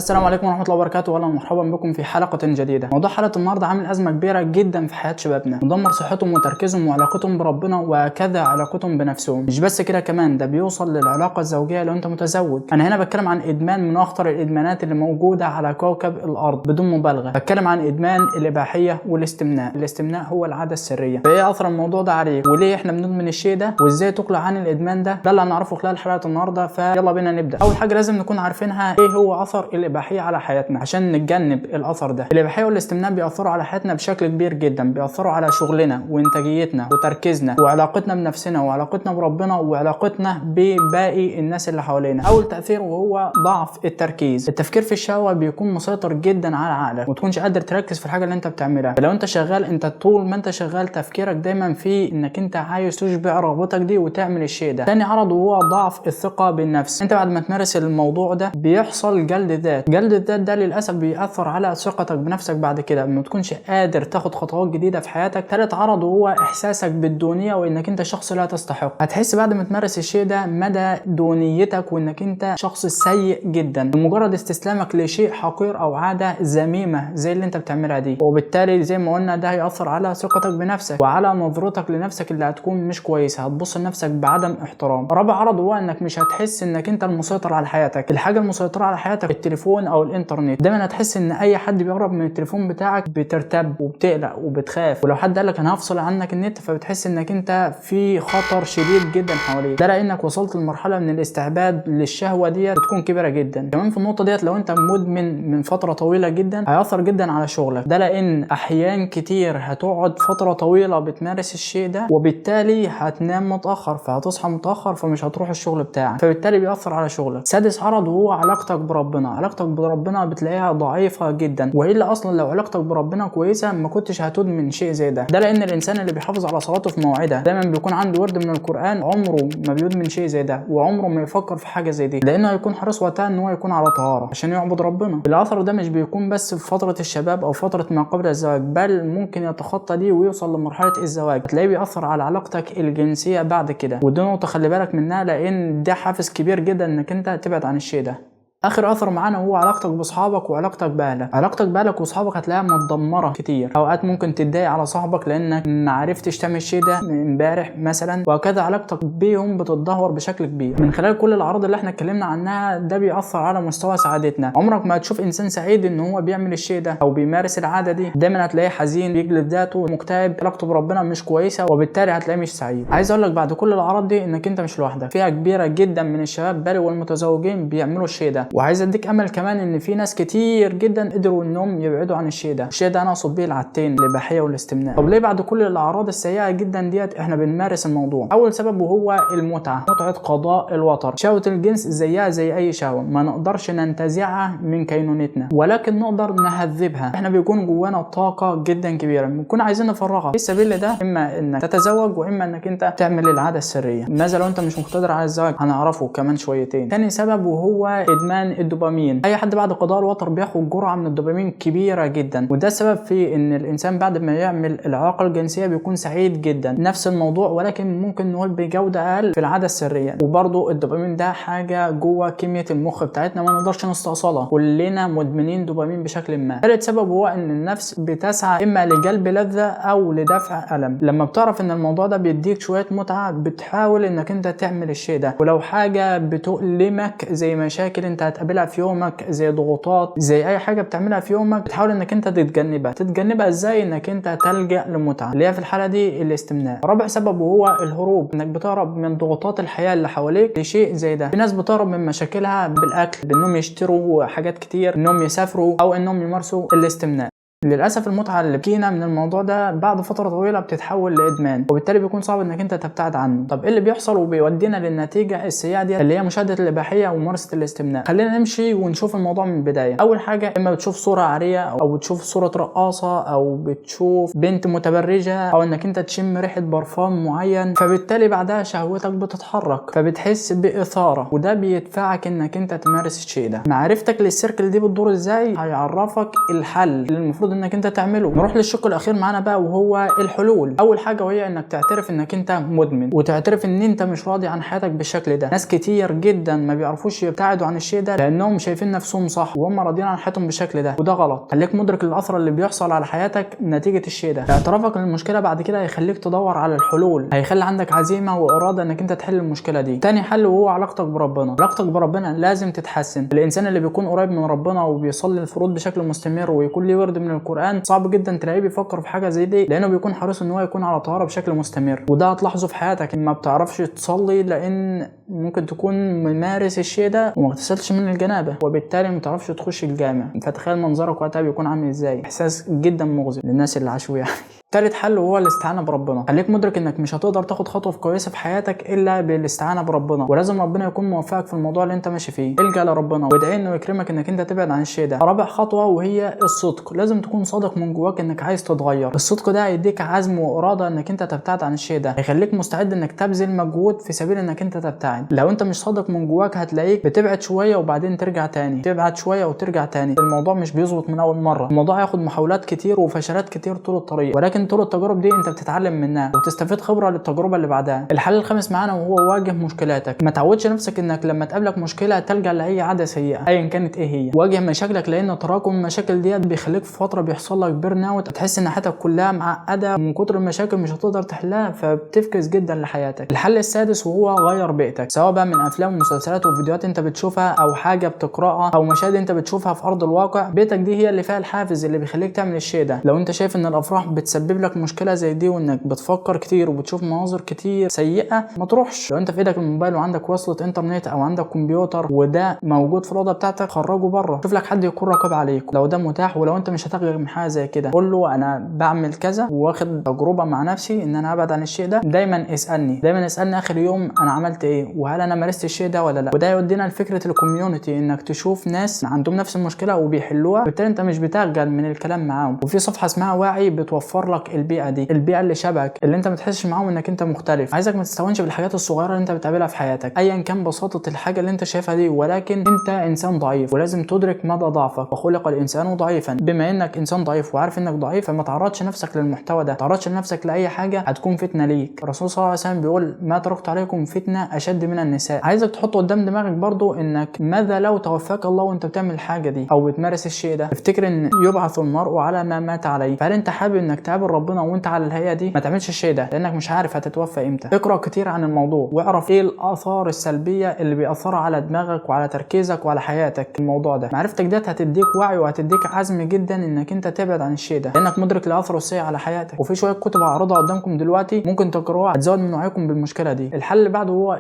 السلام عليكم ورحمة الله وبركاته، واهلا ومرحبا بكم في حلقة جديدة. موضوع حلقة النهارده عامل أزمة كبيرة جدا في حياة شبابنا، مدمر صحتهم وتركيزهم وعلاقتهم بربنا وكذا علاقتهم بنفسهم. مش بس كده، كمان ده بيوصل للعلاقة الزوجية لو أنت متزوج. أنا هنا بتكلم عن إدمان من أخطر الإدمانات اللي موجودة على كوكب الأرض بدون مبالغة. بتكلم عن إدمان الإباحية والاستمناء. الاستمناء هو العادة السرية. فإيه أثر الموضوع ده عليك؟ وليه إحنا بندمن الشيء ده؟ وإزاي تقلع عن الإدمان ده؟ ده اللي هنعرفه خلال حلقة النهارده. فيلا بينا نبدأ. أول حاجة لازم نكون عارفينها إيه هو أثر الإباحية على حياتنا عشان نتجنب الاثر ده. الاباحيه والاستمناء بيأثروا على حياتنا بشكل كبير جدا، بيأثروا على شغلنا وانتاجيتنا وتركيزنا وعلاقتنا بنفسنا وعلاقتنا بربنا وعلاقتنا بباقي الناس اللي حوالينا. اول تأثير وهو ضعف التركيز. التفكير في الشهوه بيكون مسيطر جدا على عقلك، وتكونش قادر تركز في الحاجه اللي انت بتعملها. فلو انت شغال، انت طول ما انت شغال تفكيرك دايما في انك انت عايز تشبع رغبتك دي وتعمل الشيء ده. تاني عرض وهو ضعف الثقه بالنفس. انت بعد ما تمارس الموضوع ده بيحصل جلد ذات. جلد الذات ده للاسف بيأثر على ثقتك بنفسك بعد كده، ما تكونش قادر تاخد خطوات جديده في حياتك. ثالث عرض هو احساسك بالدونيه وانك انت شخص لا تستحق. هتحس بعد ما تمارس الشيء ده مدى دونيتك وانك انت شخص سيء جدا بمجرد استسلامك لشيء حقير او عاده ذميمه زي اللي انت بتعملها دي. وبالتالي زي ما قلنا ده هيأثر على ثقتك بنفسك وعلى نظرتك لنفسك اللي هتكون مش كويسه. هتبص لنفسك بعدم احترام. رابع عرض هو انك مش هتحس انك انت المسيطر على حياتك. الحاجه المسيطره على حياتك التليفون او الانترنت. دايما هتحس ان اي حد بيقرب من التليفون بتاعك بترتب وبتقلق وبتخاف، ولو حد قالك انا هفصل عنك النت فبتحس انك انت في خطر شديد جدا حواليك. ده لانك وصلت لمرحله من الاستعباد للشهوه ديت بتكون كبيره جدا. كمان في النقطه ديت لو انت مدمن من فتره طويله جدا هيأثر جدا على شغلك. ده لان احيان كتير هتقعد فتره طويله بتمارس الشيء ده، وبالتالي هتنام متاخر فهتصحى متاخر فمش هتروح الشغل بتاعك، فبالتالي بيأثر على شغلك. سادس عرض وهو علاقتك بربنا. علاقتك بربنا بتلاقيها ضعيفه جدا، والا اصلا لو علاقتك بربنا كويسه ما كنتش هتدمن شيء زي ده. ده لان الانسان اللي بيحافظ على صلاته في موعدها دايما بيكون عنده ورد من القران عمره ما بيدمن شيء زي ده، وعمره ما يفكر في حاجه زي دي، لانه هيكون حريص وقتها ان هو يكون على طهاره عشان يعبد ربنا. الاثر ده مش بيكون بس في فتره الشباب او فتره ما قبل الزواج، بل ممكن يتخطى دي ويوصل لمرحله الزواج. هتلاقيه بيأثر على علاقتك الجنسيه بعد كده، ودي نقطه خلي بالك منها لان ده حافز كبير جدا انك انت تبعد عن الشيء ده. اخر اثر معانا هو علاقتك باصحابك وعلاقتك باهلك. علاقتك باهلك واصحابك هتلاقيها متدمره كتير. اوقات ممكن تتضايق على صاحبك لانك ما عرفتش تعمل الشيء ده امبارح مثلا، وهكذا علاقتك بيهم بتتدهور بشكل كبير. من خلال كل الاعراض اللي احنا اتكلمنا عنها ده بيأثر على مستوى سعادتنا. عمرك ما هتشوف انسان سعيد ان هو بيعمل الشيء ده او بيمارس العاده دي. دايما هتلاقيه حزين، بيجلد ذاته، مكتئب، علاقته بربنا مش كويسه، وبالتالي هتلاقيه مش سعيد. عايز اقول لك بعد كل الاعراض دي انك انت مش لوحدك. فئه كبيره جدا من الشباب بل والمتزوجين بيعملوا الشيء ده. وعايز اديك امل كمان ان في ناس كتير جدا قدروا انهم يبعدوا عن الشيء ده. الشيء ده انا اقصد بيه العادتين الاباحيه والاستمناء. طب ليه بعد كل الاعراض السيئه جدا ديت احنا بنمارس الموضوع؟ اول سبب وهو المتعه. متعه قضاء الوتر. شهوه الجنس زيها زي اي شهوه، ما نقدرش ننتزعها من كينونتنا، ولكن نقدر نهذبها. احنا بيكون جوانا طاقه جدا كبيره بنكون عايزين نفرغها. في السبيل ده اما انك تتزوج واما انك انت تعمل العاده السريه. ماذا لو انت مش مقتدر على الزواج؟ هنعرفه كمان شويتين. ثاني سبب وهو ادمان الدوبامين. اي حد بعد قضاء الوتر بياخد جرعه من الدوبامين كبيره جدا، وده السبب في ان الانسان بعد ما يعمل العلاقه الجنسيه بيكون سعيد جدا. نفس الموضوع ولكن ممكن نقول بجوده اقل في العاده السريه. وبرضه الدوبامين ده حاجه جوه كميه المخ بتاعتنا ما نقدرش نستأصلها. كلنا مدمنين دوبامين بشكل ما. ثالث سبب هو ان النفس بتسعى اما لجلب لذه او لدفع الم. لما بتعرف ان الموضوع ده بيديك شويه متعه بتحاول انك انت تعمل الشيء ده. ولو حاجه بتؤلمك زي مشاكل انت هتقابلها في يومك، زي ضغوطات، زي اي حاجه بتعملها في يومك، بتحاول انك انت تتجنبها ازاي؟ انك انت تلجأ لمتعه اللي هي في الحاله دي الاستمناء. رابع سبب وهو الهروب. انك بتهرب من ضغوطات الحياه اللي حواليك لشيء زي ده. في ناس بتهرب من مشاكلها بالاكل، بانهم يشتروا حاجات كتير، انهم يسافروا، او انهم يمارسوا الاستمناء. للاسف المتعه اللي بتجينا من الموضوع ده بعد فتره طويله بتتحول لادمان، وبالتالي بيكون صعب انك انت تبتعد عنه. طب ايه اللي بيحصل وبيودينا للنتيجه السيئه دي اللي هي مشاهده الاباحيه وممارسه الاستمناء؟ خلينا نمشي ونشوف الموضوع من البدايه. اول حاجه اما بتشوف صوره عاريه او بتشوف صوره رقاصه او بتشوف بنت متبرجه او انك انت تشم ريحه برفان معين، فبالتالي بعدها شهوتك بتتحرك فبتحس باثاره، وده بيدفعك انك انت تمارس الشيء ده. معرفتك للسيركل دي بتدور ازاي هيعرفك الحل اللي المفروض انك انت تعمله. نروح للشق الاخير معانا بقى وهو الحلول. اول حاجه وهي انك تعترف انك انت مدمن، وتعترف ان انت مش راضي عن حياتك بالشكل ده. ناس كتير جدا ما بيعرفوش يبتعدوا عن الشيء ده لانهم شايفين نفسهم صح وهم راضيين عن حياتهم بالشكل ده، وده غلط. خليك مدرك الاثر اللي بيحصل على حياتك نتيجه الشيء ده. اعترافك للمشكله بعد كده هيخليك تدور على الحلول، هيخلي عندك عزيمه واراده انك انت تحل المشكله دي. تاني حل وهو علاقتك بربنا. علاقتك بربنا لازم تتحسن. الانسان اللي بيكون قريب من ربنا وبيصلي الفروض بشكل مستمر ويكون ليه ورد من القران، صعب جدا تلاقيه بيفكر في حاجه زي دي لانه بيكون حريص ان هو يكون على طهاره بشكل مستمر. وده هتلاحظه في حياتك. ما بتعرفش تصلي لان ممكن تكون ممارس الشيء ده وما اغتسلتش من الجنابه، وبالتالي ما تعرفش تخش الجامع. فتخيل منظرك وقتها بيكون عامل ازاي. احساس جدا مغزي للناس اللي عاشوه يعني. تالت حل وهو الاستعانه بربنا. خليك مدرك انك مش هتقدر تاخد خطوه كويسه في حياتك الا بالاستعانه بربنا، ولازم ربنا يكون موفقك في الموضوع اللي انت ماشي فيه. الجا لربنا وادعي انه يكرمك انك انت تبعد عن الشيء ده. رابع خطوه وهي الصدق. لازم تكون صادق من جواك انك عايز تتغير. الصدق ده هيديك عزم واراده انك انت تبتعد عن الشيء ده، هيخليك مستعد انك تبذل مجهود في سبيل انك انت تبتعد. لو انت مش صادق من جواك هتلاقيك بتبعد شويه وبعدين ترجع تاني، تبعد شويه وترجع تاني. الموضوع مش بيظبط من اول مره، الموضوع هياخد محاولات كتير وفشلات كتير طول الطريق، ولكن طول التجارب دي انت بتتعلم منها وتستفيد خبره للتجربه اللي بعدها. الحل الخامس معانا وهو واجه مشكلاتك. ما تعودش نفسك انك لما تقابلك مشكله تلجا لاي عاده سيئه ايا كانت ايه هي. واجه مشاكلك لان تراكم المشاكل ديت بيخليك في فتره بيحصل لك بيرن اوت، تحس ان حياتك كلها معقده ومن كتر المشاكل مش هتقدر تحلها فبتفكس جدا لحياتك. الحل السادس وهو غير بيئتك، سواء بقى من افلام ومسلسلات وفيديوهات انت بتشوفها او حاجه بتقراها او مشاهد انت بتشوفها في ارض الواقع. بيئتك دي هي اللي فيها الحافز اللي بيخليك تعمل الشيء ده. لو انت شايف ان الافراح بتسبب لك مشكله زي دي وانك بتفكر كتير وبتشوف مناظر كتير سيئه، ما تروحش. لو انت في ايدك الموبايل وعندك وصله انترنت او عندك كمبيوتر وده موجود في الاوضه بتاعتك، خرجه بره. شوف لك حد يكون راقب عليك لو ده متاح. ولو انت مش هتغير من حاجه زي كده قول له انا بعمل كذا واخد تجربه مع نفسي ان انا ابعد عن الشيء ده. دايما اسالني اخر يوم انا عملت ايه وهل انا مارست الشيء ده ولا لا. وده يودينا لفكره الكوميونتي، انك تشوف ناس عندهم نفس المشكله وبيحلوها، بالتالي انت مش بتخجل من الكلام معاهم. وفي صفحه اسمها واعي بتوفر لك البيئه دي، البيئه اللي شبهك، اللي انت ما تحسش معاهم انك انت مختلف. عايزك ما تستهونش بالحاجات الصغيره اللي انت بتقابلها في حياتك ايا كان بساطه الحاجه اللي انت شايفها دي، ولكن انت انسان ضعيف ولازم تدرك مدى ضعفك. وخلق الانسان ضعيفا. بما انك انسان ضعيف وعارف انك ضعيف فما تعرضش نفسك للمحتوى ده، ما تعرضش نفسك لاي حاجه هتكون فتنه ليك. الرسول صلى الله عليه وسلم بيقول ما تركت عليكم فتنه اشد من النساء. عايزك تحط قدام دماغك برضو انك ماذا لو توفاك الله وانت بتعمل الحاجه دي او بتمارس الشيء ده. افتكر ان يبعث المرء على ما مات عليه. فهل انت حابب انك تقابل ربنا وانت على الهيئه دي؟ ما تعملش الشيء ده لانك مش عارف هتتوفى امتى. اقرا كتير عن الموضوع واعرف ايه الاثار السلبيه اللي بيأثروا على دماغك وعلى تركيزك وعلى حياتك. الموضوع ده معرفتك ده هتديك وعي وهتديك عزم جدا انك انت تبعد عن الشيء ده لانك مدرك لاثره السيء على حياتك. وفي شويه كتب هعرضها قدامكم دلوقتي ممكن تقروها هتزود من وعيكم بالمشكله دي. الحل اللي بعده هو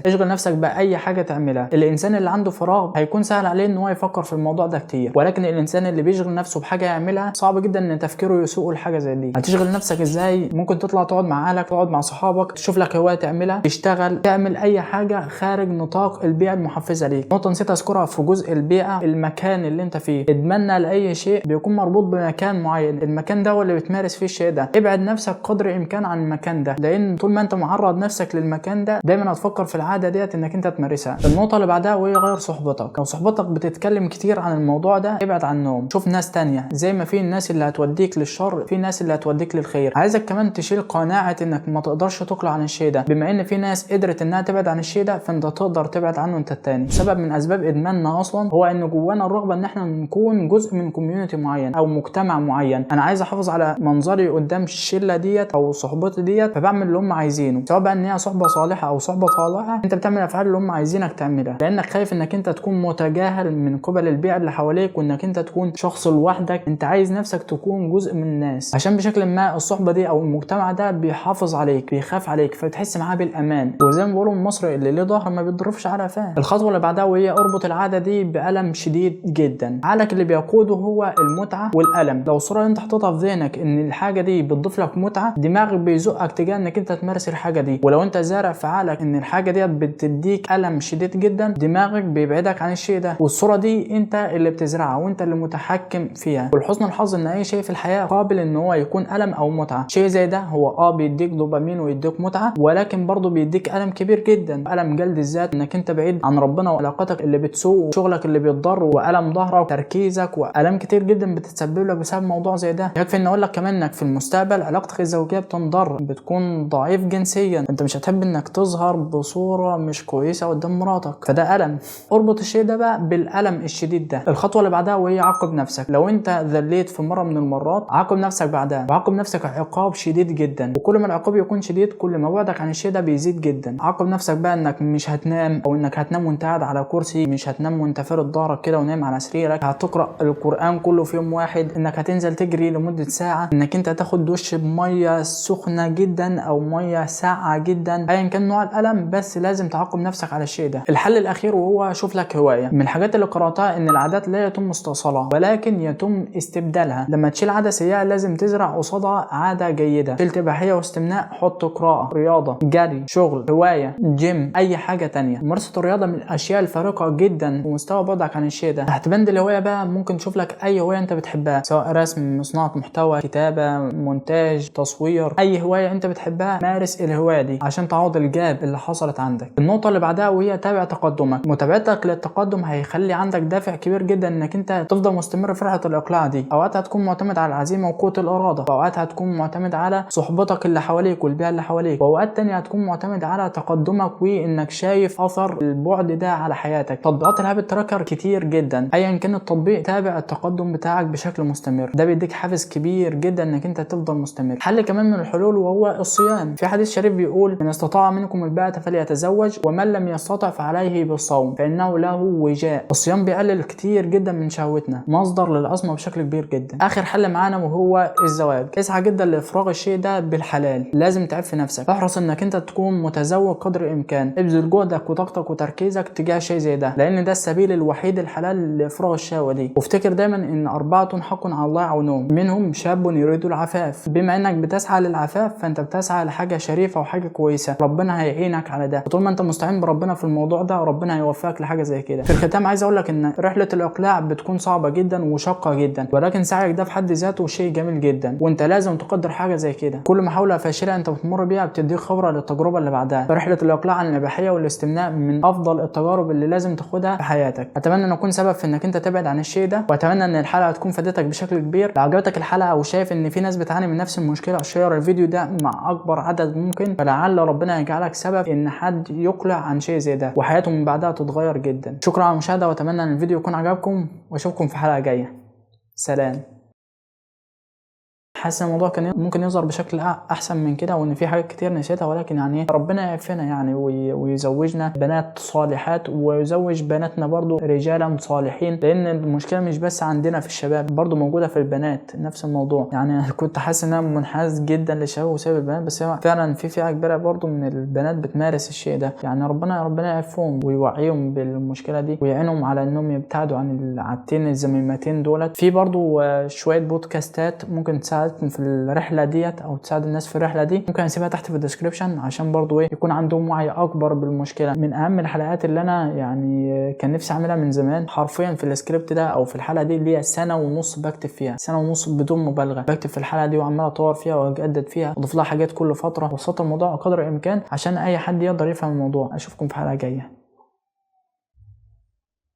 اشغل نفسك باي حاجه تعملها. الانسان اللي عنده فراغ هيكون سهل عليه ان هو يفكر في الموضوع ده كتير، ولكن الانسان اللي بيشغل نفسه بحاجه يعملها صعب جدا ان تفكيره يسوق لحاجه زي دي. هتشغل نفسك ازاي؟ ممكن تطلع تقعد مع اهلك، تقعد مع صحابك، تشوف لك هوايه تعملها، تشتغل، تعمل اي حاجه خارج نطاق البيئه المحفزه ليك. نقطه نسيت اذكرها في جزء البيئه، المكان اللي انت فيه. ادماننا لاي شيء بيكون مربوط بمكان معين، المكان ده هو اللي بتمارس فيه الشيء ده. ابعد نفسك قدر الامكان عن المكان ده، لان طول ما انت معرض نفسك للمكان ده دايما هتفكر في العاده ديت انك انت تمارسها. النقطه اللي بعدها وهي غير صحبتك. لو صحبتك بتتكلم كتير عن الموضوع ده ابعد عنهم، شوف ناس تانية. زي ما في الناس اللي هتوديك للشر في ناس اللي هتوديك للخير. عايزك كمان تشيل قناعه انك ما تقدرش تقلع عن الشيء ده. بما ان في ناس قدرت انها تبعد عن الشيء ده فانت تقدر تبعد عنه انت التاني. سبب من اسباب ادماننا اصلا هو ان جوانا الرغبه ان احنا نكون جزء من كوميونتي معين او مجتمع معين. انا عايز احافظ على منظري قدام الشله ديت او صحبتي ديت، فبعمل اللي هم عايزينه، سواء بقى ان هي صحبه صالحه او صحبه طالعه. انت بتعمل الافعال اللي هم عايزينك تعملها لانك خايف انك انت تكون متجاهل من قبل البيئه اللي حواليك وانك انت تكون شخص لوحدك. انت عايز نفسك تكون جزء من الناس عشان بشكل ما الصحبه دي او المجتمع ده بيحافظ عليك، بيخاف عليك، فبتحس معاه بالامان. وزي ما بيقولوا المصري اللي له ظهر ما بيتضربش على قفاه. الخطوه اللي بعدها وهي اربط العاده دي بألم شديد جدا. عقلك اللي بيقوده هو المتعه والألم. لو الصوره اللي انت حاططها في ذهنك ان الحاجه دي بتضيف لك متعه، دماغك بيزقك تجاه انك انت تمارس الحاجه دي. ولو انت زارع في عقلك ان الحاجه دي بتديك ألم شديد جدا، دماغك بيبعدك عن الشيء ده. والصوره دي انت اللي بتزرعها وانت اللي متحكم فيها. ولحسن الحظ ان اي شيء في الحياه قابل ان هو يكون ألم أو متعة. شيء زي ده هو بيديك دوبامين ويديك متعة، ولكن برضه بيديك ألم كبير جدا. ألم جلد الذات انك انت بعيد عن ربنا وعلاقاتك اللي بتسوء وشغلك اللي بيتضر، وألم ظهرك وتركيزك، وألم كتير جدا بتتسبب لك بسبب موضوع زي ده. يكفي ان اقول لك كمان انك في المستقبل علاقتك الزوجية بتنضر، بتكون ضعيف جنسيا، انت مش هتحب انك تظهر بصورة مش كويسة قدام مراتك، فده ألم. اربط الشيء ده بقى بالألم الشديد ده. الخطوة اللي بعدها وهي عاقب نفسك. لو انت ذليت في مرة من المرات عاقب نفسك بعدها، وعاقب نفسك عقاب شديد جدا، وكل ما العقاب يكون شديد كل ما بعدك عن الشيء ده بيزيد جدا. عاقب نفسك بقى انك مش هتنام، او انك هتنام وانت قاعد على كرسي، مش هتنام وانت فارد ظهرك كده ونايم على سريرك، هتقرأ القرآن كله في يوم واحد، انك هتنزل تجري لمدة ساعة، انك انت تاخد دش بمية سخنة جدا او مية ساقعة جدا، ايا كان نوع الألم، بس لازم تعاقب نفسك على الشيء ده. الحل الاخير وهو شوف لك هواية. من الحاجات اللي قرأتها ان العادات لا يتم استصالها ولكن يتم استبدالها. لما تشيل عادة سيئة لازم تزرع قصادها عادة جيدة. شلت إباحية واستمناء، حط قراءة، رياضة، جري، شغل، هواية، جيم، اي حاجة تانية. ممارسة الرياضة من الاشياء الفارقة جدا ومستوى بعدك عن الشيء ده. تحت بند الهواية بقى ممكن تشوف لك اي هواية انت بتحبها، سواء رسم، صناعة محتوى، كتابة، مونتاج، تصوير، اي هواية انت بتحبها مارس الهواية دي عشان تعوض الجاب اللي حصلت عندك. النقطة اللي بعدها وهي تابع تقدمك. متابعتك للتقدم هيخلي عندك دافع كبير جدا انك انت تفضل مستمر في رحلة الاقلاع دي. اوقات هتكون معتمد على العزيمة وقوة الارادة، واوقات هتكون معتمد على صحبتك اللي حواليك والبيئة اللي حواليك، واوقات تانية هتكون معتمد على تقدمك وانك شايف اثر البعد ده على حياتك. تطبيقات الهابت تراكر كتير جدا، ايا كان التطبيق تابع التقدم بتاعك بشكل مستمر، ده بيديك حافز كبير جدا انك انت تفضل مستمر. حل كمان من الحلول وهو الصيام. في حديث شريف بيقول من استطاع منكم الباءة فليتزوج ومن لم يستطع فعليه بالصوم فانه له وجاء. الصيام بيقلل كتير جدا من شهوتنا، مصدر للعصمة بشكل كبير جدا. اخر حل معانا وهو الزواج. اسعى جدا لافراغ الشيء ده بالحلال، لازم تعف نفسك، احرص انك انت تكون متزوج قدر الامكان، ابذل جهدك وطاقتك وتركيزك تجاه شيء زي ده، لان ده السبيل الوحيد الحلال لافراغ الشهوه دي. وافتكر دايما ان 4 حق على الله عونهم، منهم شاب يريد العفاف. بما انك بتسعى للعفاف فانت بتسعى لحاجه شريفه وحاجه كويسه، ربنا هيعينك على ده، وطول ما انت مستعين بربنا في الموضوع ده ربنا هيوفقك لحاجه زي كده. في الختام عايز اقول لك ان رحله الاقلاع بتكون صعبه جدا وشاقه جدا، ولكن سعيك ده في حد ذاته شيء جميل جدا، وانت لازم تقدر حاجه زي كده. كل محاوله فاشله انت بتمر بيها بتديك خبره للتجربه اللي بعدها. فرحله الاقلاع عن الاباحيه والاستمناء من افضل التجارب اللي لازم تاخدها في حياتك. اتمنى ان اكون سبب في انك انت تبعد عن الشيء ده، واتمنى ان الحلقه تكون فادتك بشكل كبير. لو عجبتك الحلقه او شايف ان في ناس بتعاني من نفس المشكله شير الفيديو ده مع اكبر عدد ممكن، فلعل ربنا يجعلك سبب ان حد يقلع عن شيء زي ده وحياته من بعدها تتغير جدا. شكرا على المشاهده واتمنى ان الفيديو يكون عجبكم، واشوفكم في حلقه جايه. سلام. حاسس ان الموضوع كان ممكن يظهر بشكل احسن من كده، وان في حاجات كتير نسيتها، ولكن يعني ربنا يعافينا يعني ويزوجنا بنات صالحات، ويزوج بناتنا برضو رجالا صالحين، لان المشكله مش بس عندنا في الشباب، برضو موجوده في البنات نفس الموضوع. يعني كنت حاسس ان انا منحاز جدا للشباب وسايب البنات، بس فعلا في فئه كبيره برضو من البنات بتمارس الشيء ده. يعني ربنا يعافيهم ويوعيهم بالمشكله دي، ويعينهم على انهم يبتعدوا عن العادتين الذميمتين دولت. في برضو شويه بودكاستات ممكن تساعد في الرحله ديت او تساعد الناس في الرحله دي، ممكن اسيبها تحت في الديسكريبشن عشان برضو يكون عندهم وعي اكبر بالمشكله. من اهم الحلقات اللي انا يعني كان نفسي اعملها من زمان حرفيا في السكريبت ده او في الحلقه دي، اللي هي 1.5 سنة بكتب فيها، 1.5 سنة بدون مبالغه بكتب في الحلقه دي، وعمال اطور فيها واجدد فيها واضيف لها حاجات كل فتره، وسط الموضوع قدر الامكان عشان اي حد يقدر يفهم الموضوع. اشوفكم في حلقه جايه.